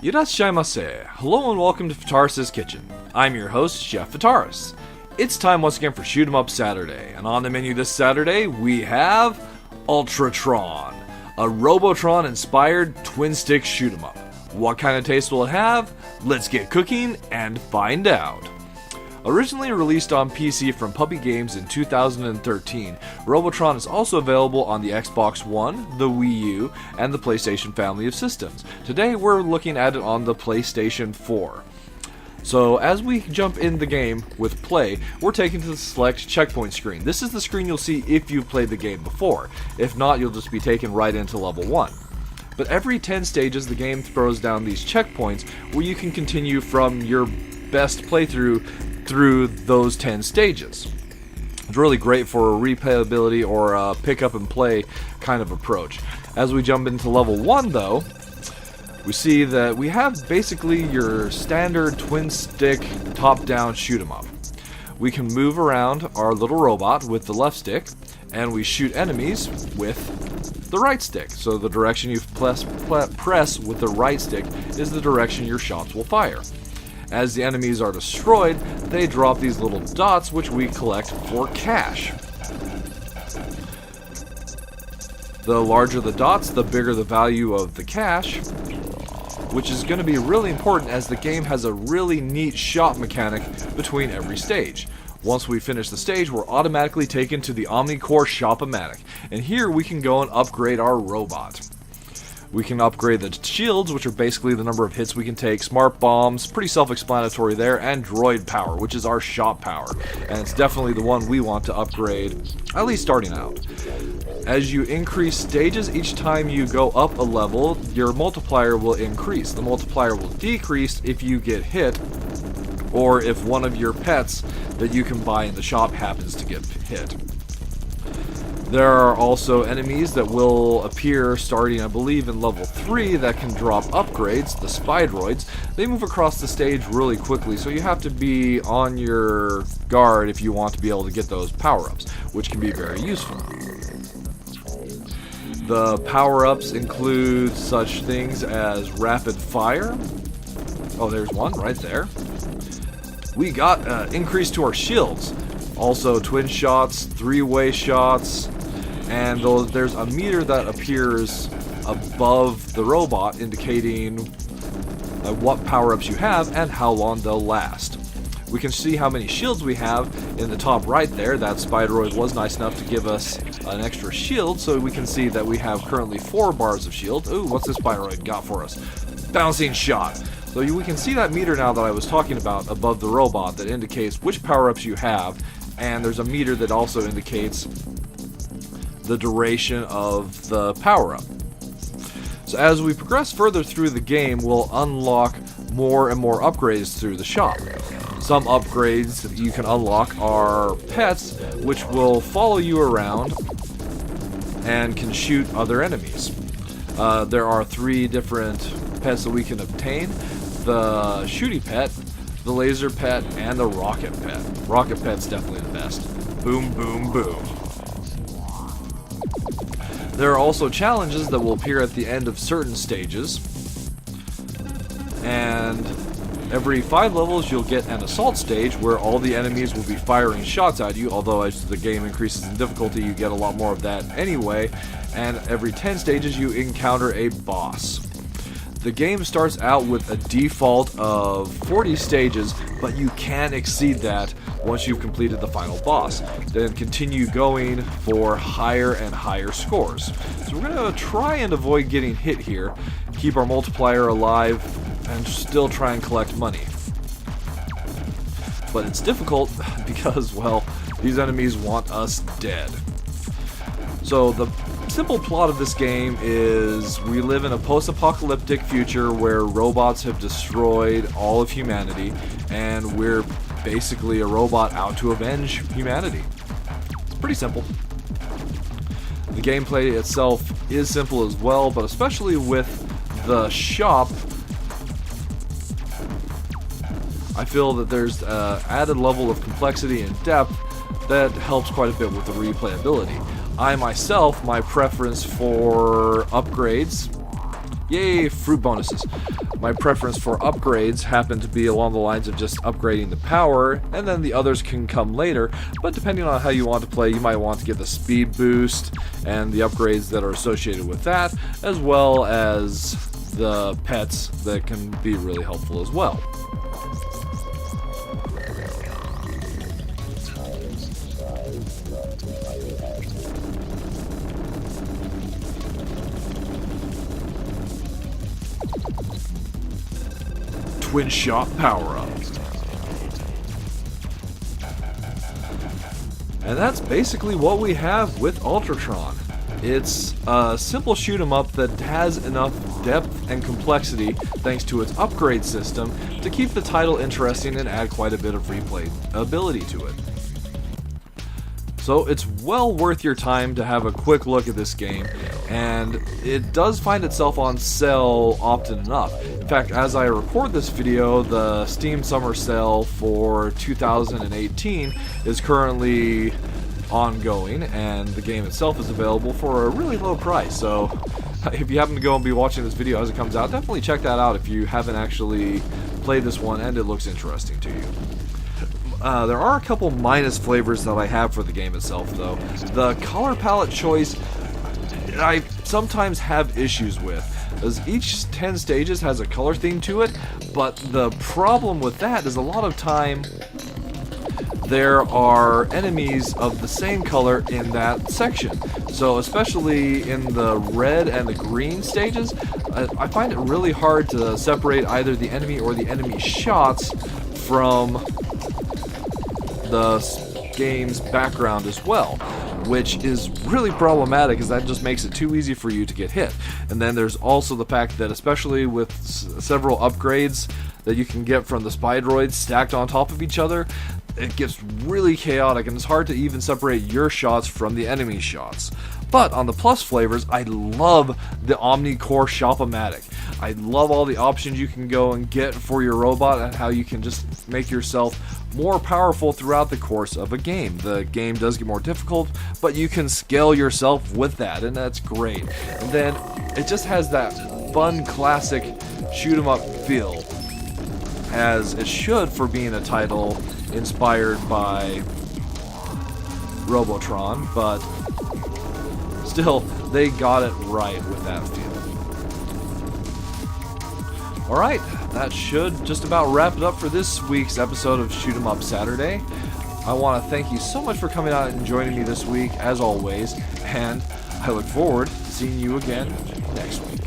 Irashaimase. Hello and welcome to Fitaurus Kitchen. I'm your host, Chef Fitaurus. It's time once again for Shoot 'em Up Saturday, and on the menu this Saturday we have Ultratron, a Robotron-inspired twin-stick shoot 'em up. What kind of taste will it have? Let's get cooking and find out. Originally released on PC from Puppy Games in 2013, Robotron is also available on the Xbox One, the Wii U, and the PlayStation family of systems. Today we're looking at it on the PlayStation 4. So as we jump in the game with play, we're taken to the select checkpoint screen. This is the screen you'll see if you've played the game before. If not, you'll just be taken right into level 1. But every 10 stages the game throws down these checkpoints where you can continue from your best playthrough through those 10 stages. It's really great for a replayability or a pick up and play kind of approach. As we jump into level 1 though, we see that we have basically your standard twin stick top down shoot 'em up. We can move around our little robot with the left stick and we shoot enemies with the right stick. So the direction you press with the right stick is the direction your shots will fire. As the enemies are destroyed, they drop these little dots which we collect for cash. The larger the dots, the bigger the value of the cash, which is going to be really important as the game has a really neat shop mechanic between every stage. Once we finish the stage, we're automatically taken to the Omnicore Shop-O-Matic, and here we can go and upgrade our robot. We can upgrade the shields, which are basically the number of hits we can take, smart bombs, pretty self-explanatory there, and droid power, which is our shop power. And it's definitely the one we want to upgrade, at least starting out. As you increase stages, each time you go up a level, your multiplier will increase. The multiplier will decrease if you get hit, or if one of your pets that you can buy in the shop happens to get hit. There are also enemies that will appear starting, I believe, in level 3 that can drop upgrades, the Spydroids. They move across the stage really quickly, so you have to be on your guard if you want to be able to get those power-ups, which can be very useful. The power-ups include such things as rapid fire. Oh, there's one right there. We got increase to our shields. Also twin shots, three-way shots, and there's a meter that appears above the robot indicating what power-ups you have and how long they'll last. We can see how many shields we have in the top right there. That Spydroid was nice enough to give us an extra shield, so we can see that we have currently 4 bars of shield. Ooh, what's this Spydroid got for us? Bouncing shot. So we can see that meter now that I was talking about above the robot that indicates which power-ups you have, and there's a meter that also indicates the duration of the power-up. So as we progress further through the game, we'll unlock more and more upgrades through the shop. Some upgrades that you can unlock are pets, which will follow you around and can shoot other enemies. There are 3 different pets that we can obtain: the shooty pet, the laser pet, and the rocket pet. Rocket pet's definitely the best. Boom, boom, boom. There are also challenges that will appear at the end of certain stages, and every 5 levels you'll get an assault stage where all the enemies will be firing shots at you, although as the game increases in difficulty you get a lot more of that anyway, and every 10 stages you encounter a boss. The game starts out with a default of 40 stages, but you can exceed that once you've completed the final boss. Then continue going for higher and higher scores. So we're going to try and avoid getting hit here, keep our multiplier alive, and still try and collect money. But it's difficult because, well, these enemies want us dead. So the simple plot of this game is we live in a post-apocalyptic future where robots have destroyed all of humanity, and we're basically a robot out to avenge humanity. It's pretty simple. The gameplay itself is simple as well, but especially with the shop, I feel that there's an added level of complexity and depth that helps quite a bit with the replayability. I myself, my preference for upgrades, yay, fruit bonuses. My preference for upgrades happen to be along the lines of just upgrading the power, and then the others can come later, but depending on how you want to play, you might want to get the speed boost and the upgrades that are associated with that, as well as the pets that can be really helpful as well. Twin shot power-up. And that's basically what we have with Ultratron. It's a simple shoot 'em up that has enough depth and complexity thanks to its upgrade system to keep the title interesting and add quite a bit of replay ability to it. So it's well worth your time to have a quick look at this game, and it does find itself on sale often enough. In fact, as I record this video, the Steam Summer Sale for 2018 is currently ongoing, and the game itself is available for a really low price. So if you happen to go and be watching this video as it comes out, definitely check that out if you haven't actually played this one and it looks interesting to you. There are a couple minus flavors that I have for the game itself, though. The color palette choice I sometimes have issues with, as each 10 stages has a color theme to it, but the problem with that is a lot of time there are enemies of the same color in that section. So especially in the red and the green stages, I find it really hard to separate either the enemy or the enemy shots from the game's background as well, which is really problematic, as that just makes it too easy for you to get hit. And then there's also the fact that, especially with several upgrades that you can get from the Spydroids stacked on top of each other, it gets really chaotic and it's hard to even separate your shots from the enemy shots. But on the plus flavors, I love the Omni-Core Shop-O-Matic. I love all the options you can go and get for your robot and how you can just make yourself more powerful throughout the course of a game. The game does get more difficult, but you can scale yourself with that, and that's great. And then it just has that fun, classic shoot 'em up feel, as it should for being a title inspired by Robotron, but still, they got it right with that feel. Alright, that should just about wrap it up for this week's episode of Shoot 'em Up Saturday. I want to thank you so much for coming out and joining me this week, as always, and I look forward to seeing you again next week.